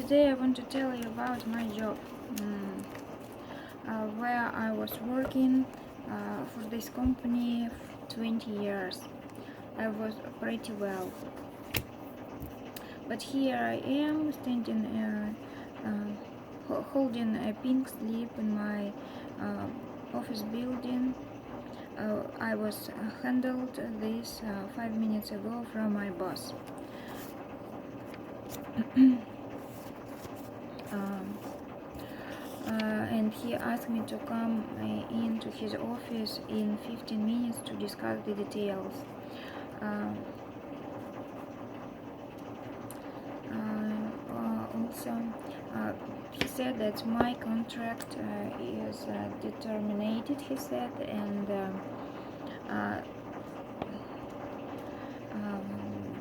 Today I want to tell you about my job, where I was working for this company 20 years. I was pretty well, but here I am standing, holding a pink slip in my office building. I was handled this 5 minutes ago from my boss. And he asked me to come into his office in 15 minutes to discuss the details. Also, he said that my contract is determinated, he said, and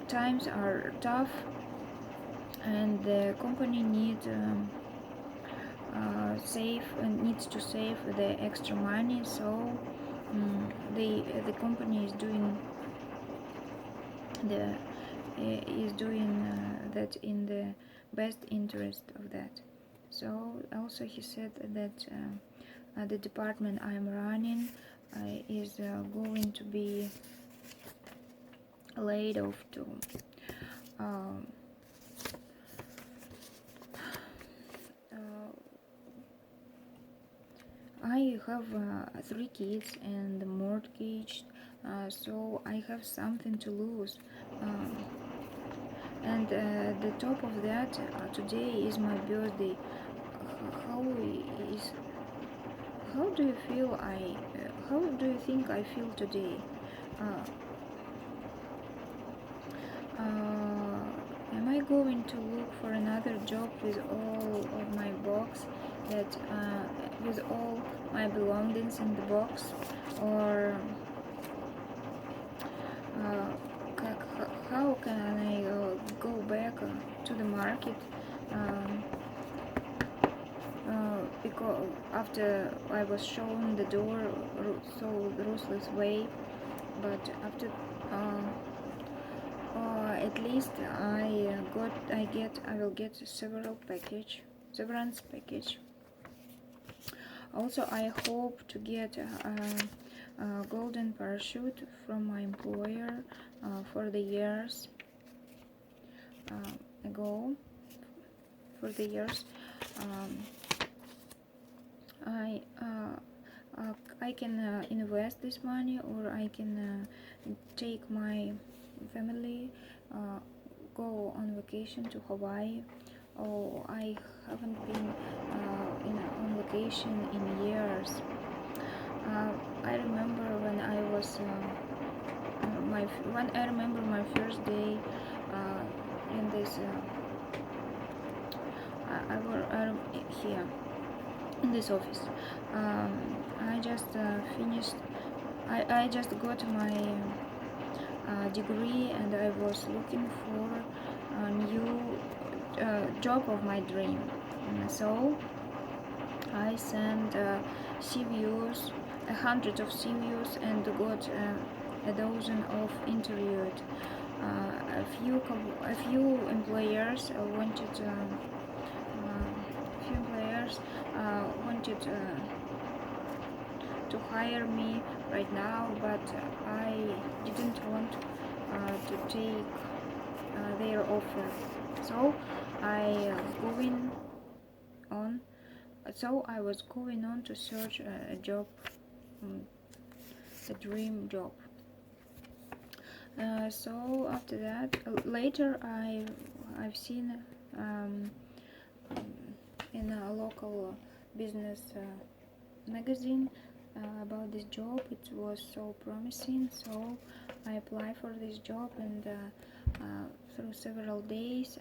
times are tough, and the company needs to save the extra money, so the company is doing that in the best interest of that. So also he said that the department I'm running is going to be laid off too. I have 3 kids and a mortgage, so I have something to lose. And the top of that, today is my birthday. How is how do you feel? How do you think I feel today? Am I going to look for another job with all of my box, with all my belongings in the box, or how can I go back to the market? Because after I was shown the door so ruthless way, but after at least I will get severance package. Also, I hope to get a golden parachute from my employer for the years ago. For the years, I can invest this money, or I can take my family, go on vacation to Hawaii. Oh, I haven't been on vacation in years. I remember when I was when I remember my first day in this here in this office. I just finished. I just got my degree, and I was looking for a new job of my dream. So I sent CVs, 100 of CVs, and got a dozen of interviewed. A few employers wanted. Wanted to hire me right now, but I didn't want to take their offer. So I was going on to search a job, a dream job. So after that, later I've seen in a local business magazine about this job. It was so promising, so I applied for this job, and through several days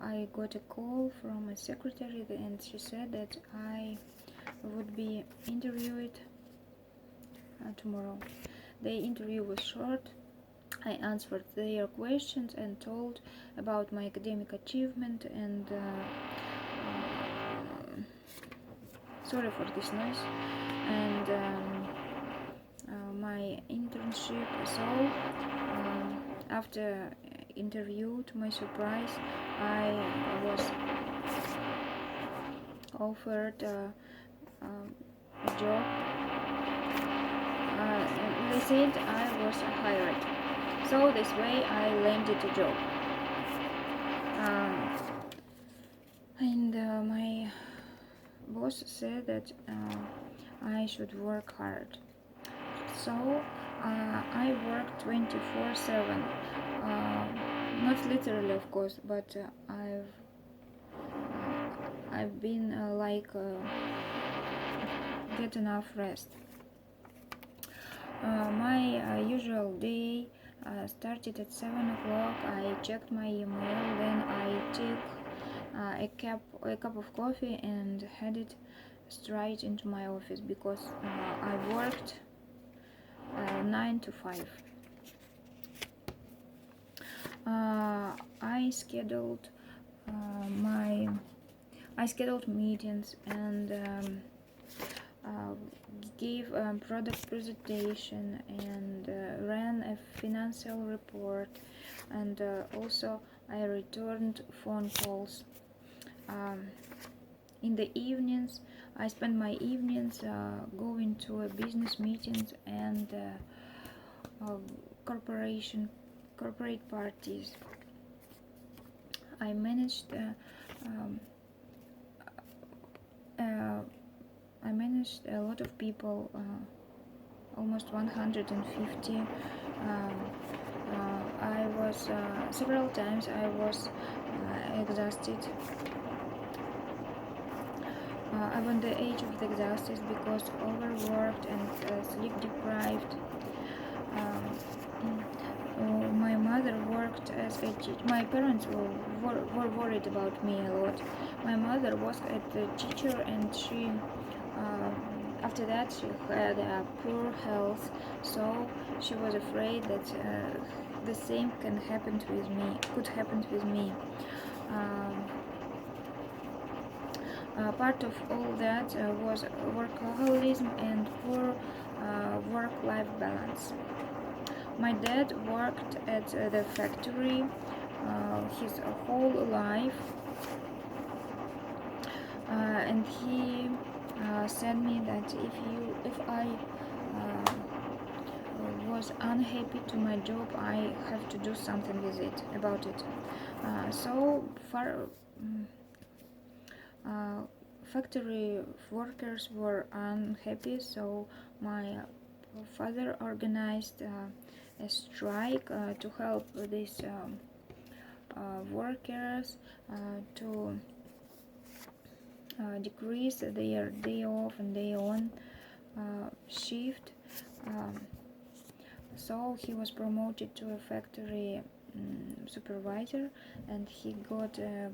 I got a call from a secretary, and she said that I would be interviewed tomorrow. The interview was short. I answered their questions and told about my academic achievement and sorry for this noise, and my internship. So after interview, to my surprise, I offered a job. They said I was hired. So this way I landed a job. Um, and my boss said that I should work hard. So I worked 24/7. Not literally, of course, but I've been get enough rest. My usual day started at 7 o'clock. I checked my email, then I took a cup of coffee and headed straight into my office because I worked 9 to 5. I scheduled meetings and gave a product presentation and ran a financial report, and also I returned phone calls. In the evenings, I spent my evenings going to business meetings and corporate parties. I managed a lot of people, almost 150. I was several times I was exhausted. I'm on the edge of the exhausted because overworked and sleep deprived. My mother worked as a teacher. My parents were worried about me a lot. My mother was a teacher, and she after that she had poor health, so she was afraid that the same could happen with me. Part of all that was workaholism and poor work-life balance. My dad worked at the factory his whole life, and he said me that if I was unhappy to my job, I have to do something about it. So far. Factory workers were unhappy, so my father organized a strike to help these workers to decrease their day off and day on shift. So he was promoted to a factory supervisor, and he got a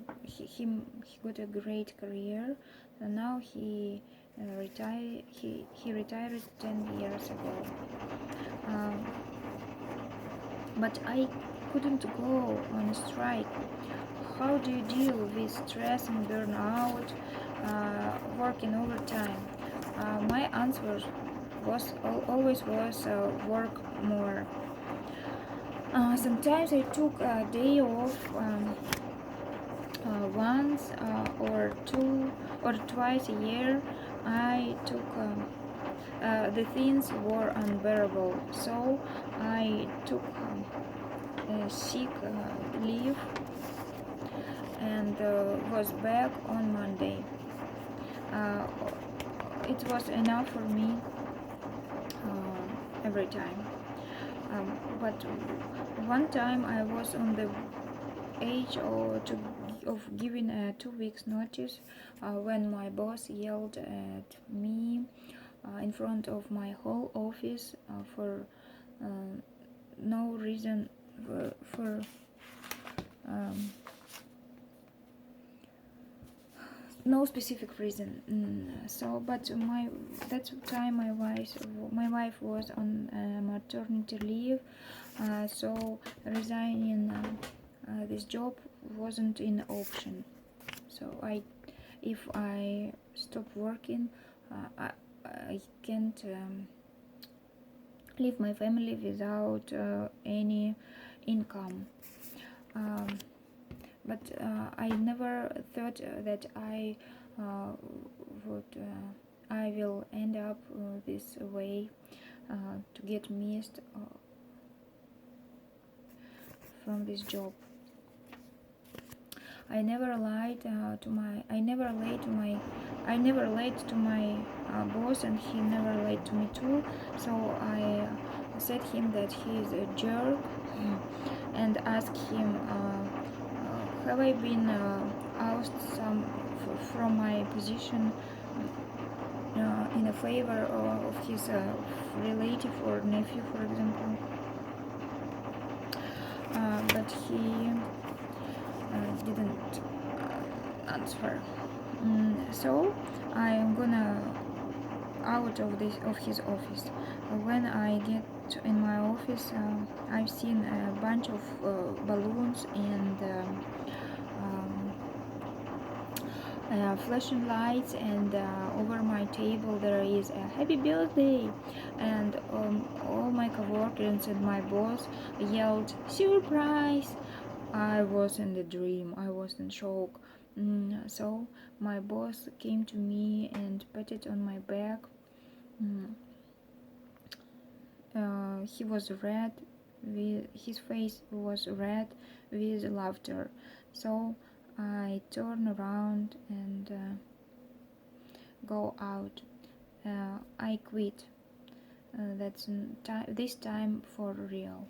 great career. And now he retired. He retired 10 years ago. But I couldn't go on a strike. How do you deal with stress and burnout, working overtime? My answer always was work more. Sometimes I took a day off once or twice a year. I took the things were unbearable, so I took sick leave and was back on Monday. It was enough for me every time. But one time I was on the edge of giving a 2 weeks notice when my boss yelled at me in front of my whole office for no reason, for no specific reason. But that time my wife was on maternity leave, so resigning this job wasn't an option. So if I stop working, I can't leave my family without any income. but I never thought that uh, would I will end up this way, to get missed from this job. I never lied to my. I never lied to my boss, and he never lied to me too. So I said him that he is a jerk, and asked him, have I been ousted from my position in a favor of his relative or nephew, for example. But he didn't answer. So I'm gonna out of his office. When I get in my office, I've seen a bunch of balloons and flashing lights, and over my table there is a happy birthday, and all my coworkers and my boss yelled surprise. I was in the dream. I was in shock. So my boss came to me and patted on my back. Mm, he was red. His face was red with laughter. So I turn around and go out. I quit. This time for real.